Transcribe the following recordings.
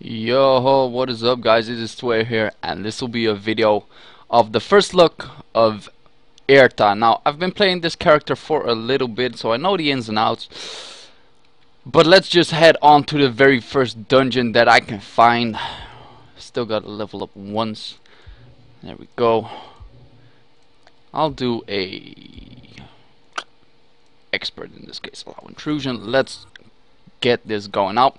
Yo, what is up guys, it is Twehbie here, and this will be a video of the first look of Erta. Now, I've been playing this character for a little bit, so I know the ins and outs, but let's just head on to the very first dungeon that I can find. Still gotta level up once. There we go. I'll do a expert in this case, allow intrusion. Let's get this going. Now,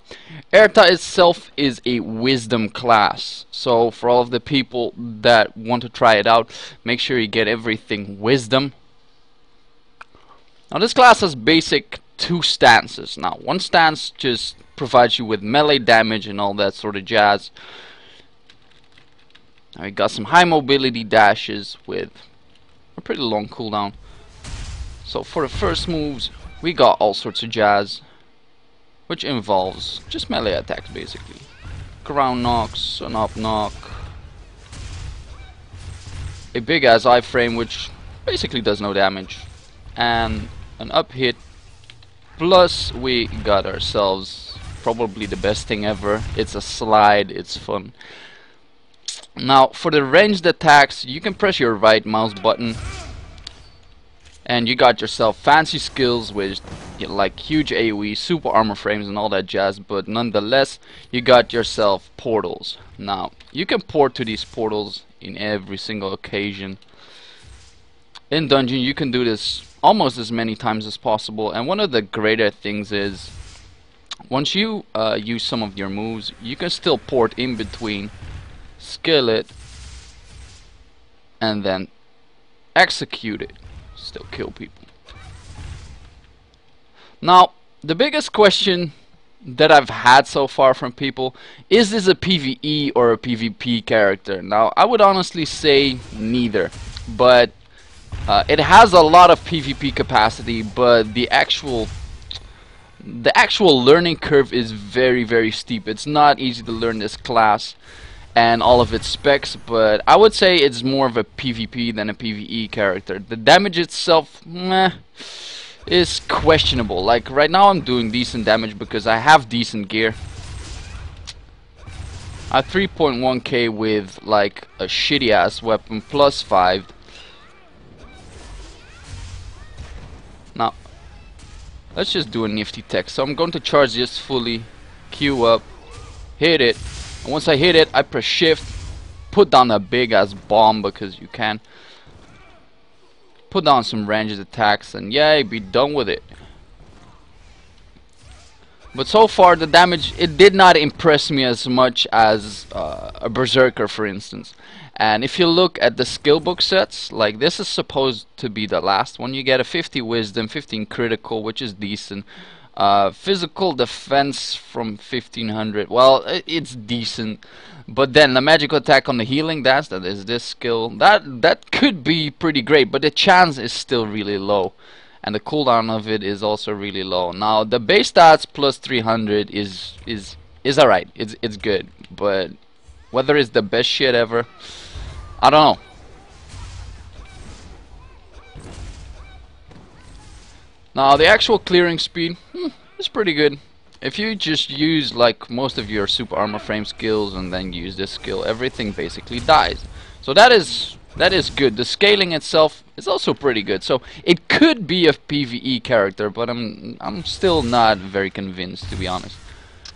Erta itself is a wisdom class, so for all of the people that want to try it out, make sure you get everything wisdom. Now, this class has basic two stances. Now, one stance just provides you with melee damage and all that sort of jazz. Now, you got some high mobility dashes with a pretty long cooldown. So for the first moves, we got all sorts of jazz, which involves just melee attacks basically. Ground knocks, an up knock, a big ass iframe which basically does no damage, and an up hit. Plus we got ourselves probably the best thing ever. It's a slide, it's fun. Now for the ranged attacks, you can press your right mouse button and you got yourself fancy skills with like huge AoE, super armor frames and all that jazz, but nonetheless you got yourself portals. Now you can port to these portals in every single occasion. In dungeon you can do this almost as many times as possible, and one of the greater things is once you use some of your moves, you can still port in between, skill it, and then execute it. Still kill people. Now, the biggest question that I've had so far from people is this a PvE or a PvP character? Now, I would honestly say neither, but it has a lot of PvP capacity, but the actual learning curve is very steep. It's not easy to learn this class and all of its specs, but I would say it's more of a PvP than a PvE character. The damage itself, meh, is questionable. Like right now I'm doing decent damage because I have decent gear. I have 3.1k with like a shitty ass weapon plus 5. Now let's just do a nifty tech. So I'm going to charge this fully, queue up, hit it. And once I hit it, I press shift, put down a big ass bomb because you can. Put down some ranged attacks and yay, be done with it. But so far the damage, it did not impress me as much as a berserker, for instance. And if you look at the skill book sets, like this is supposed to be the last one. You get a 50 wisdom, 15 critical, which is decent. Physical defense from 1500, well, it's decent, but then the magical attack on the healing, that is this skill, that could be pretty great, but the chance is still really low, and the cooldown of it is also really low. Now the base stats plus 300 is alright, it's good, but whether it's the best shit ever, I don't know. Now the actual clearing speed is pretty good. If you just use like most of your super armor frame skills and then use this skill, everything basically dies. So that is good. The scaling itself is also pretty good. So it could be a PvE character, but I'm still not very convinced, to be honest.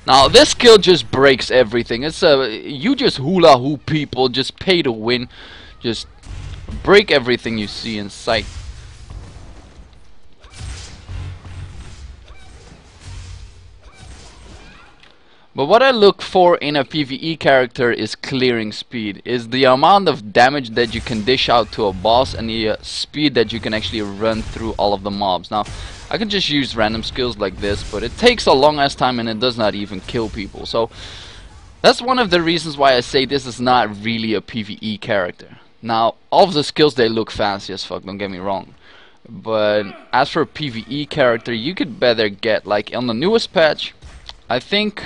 Now this skill just breaks everything. It's you just hula hoop people, just pay to win, just break everything you see in sight. But what I look for in a PvE character is clearing speed, is the amount of damage that you can dish out to a boss and the speed that you can actually run through all of the mobs. Now, I can just use random skills like this, but it takes a long ass time and it does not even kill people. So that's one of the reasons why I say this is not really a PvE character. Now, all of the skills, they look fancy as fuck, don't get me wrong. But as for a PvE character, you could better get, like on the newest patch, I think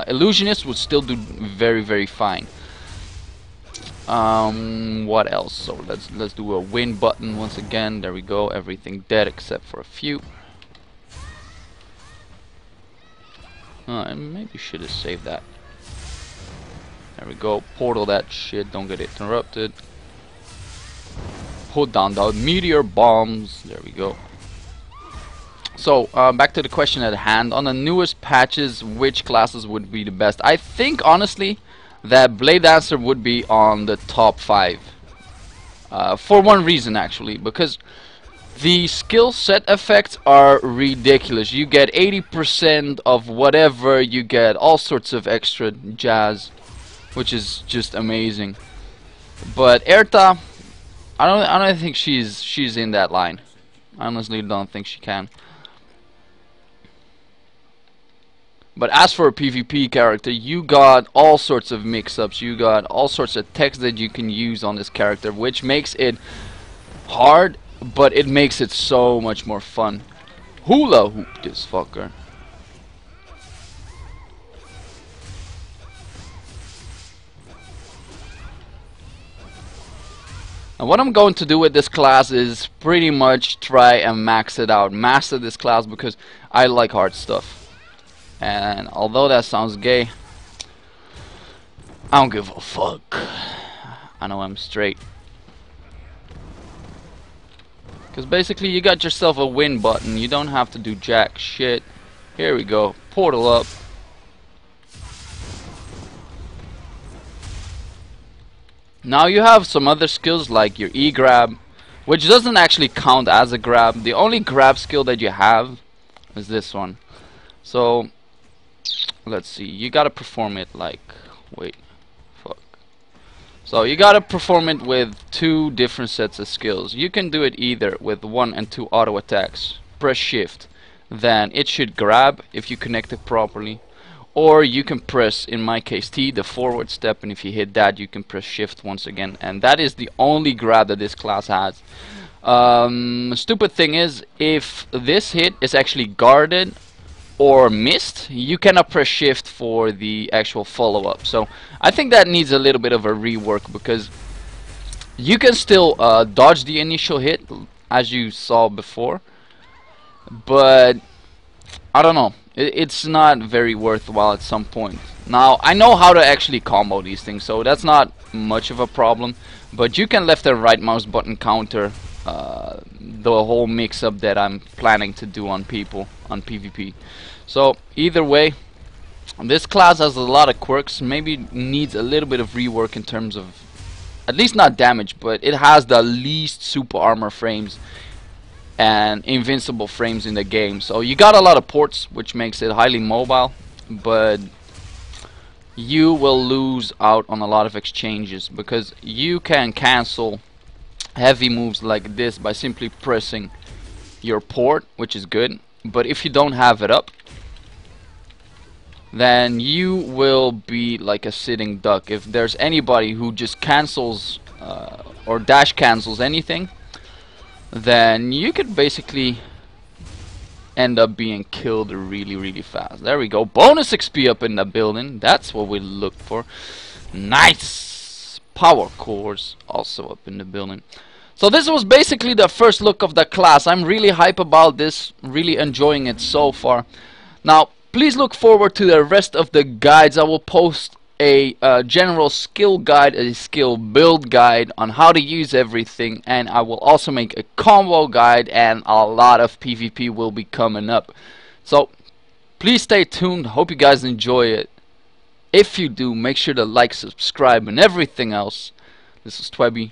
Illusionist would still do very fine. What else? So let's do a win button once again. There we go. Everything dead except for a few. I maybe should have saved that. There we go. Portal that shit. Don't get interrupted. Put down the meteor bombs. There we go. So, back to the question at hand. On the newest patches, which classes would be the best? I think, honestly, that Blade Dancer would be on the top 5. For one reason, actually. Because the skill set effects are ridiculous. You get 80% of whatever. You get all sorts of extra jazz, which is just amazing. But Erta, I don't think she's in that line. I honestly don't think she can. But as for a PvP character, you got all sorts of mix-ups. You got all sorts of text that you can use on this character, which makes it hard, but it makes it so much more fun. Hula hoop this fucker. And what I'm going to do with this class is pretty much try and max it out, master this class, because I like hard stuff. And although that sounds gay, I don't give a fuck. I know I'm straight. Because basically you got yourself a win button. You don't have to do jack shit. Here we go. Portal up. Now you have some other skills like your E-grab, which doesn't actually count as a grab. The only grab skill that you have is this one. So let's see, you gotta perform it like, wait, fuck. So you gotta perform it with 2 different sets of skills. You can do it either with 1 and 2 auto attacks. Press shift, then it should grab if you connect it properly. Or you can press, in my case, T, the forward step, and if you hit that, you can press shift once again. And that is the only grab that this class has. Stupid thing is, if this hit is actually guarded or missed, you cannot press shift for the actual follow-up. So I think that needs a little bit of a rework, because you can still dodge the initial hit, as you saw before, but I don't know. It's not very worthwhile at some point. Now, I know how to actually combo these things, so that's not much of a problem. But you can left and right mouse button counter the whole mix-up that I'm planning to do on people, on PvP. So, either way, this class has a lot of quirks. Maybe needs a little bit of rework in terms of, at least not damage, but it has the least super armor frames and invincible frames in the game. So you got a lot of ports, which makes it highly mobile, but you will lose out on a lot of exchanges, because you can cancel heavy moves like this by simply pressing your port, which is good. But if you don't have it up, then you will be like a sitting duck. If there's anybody who just cancels or dash cancels anything, then you could basically end up being killed really fast. There we go. Bonus XP up in the building. That's what we look for. Nice. Power cores also up in the building. So this was basically the first look of the class. I'm really hype about this. Really enjoying it so far. Now, please look forward to the rest of the guides. I will post a general skill guide, a skill build guide on how to use everything, and I will also make a combo guide, and a lot of PvP will be coming up. So please stay tuned. Hope you guys enjoy it. If you do, make sure to like, subscribe, and everything else. This is Twehbie.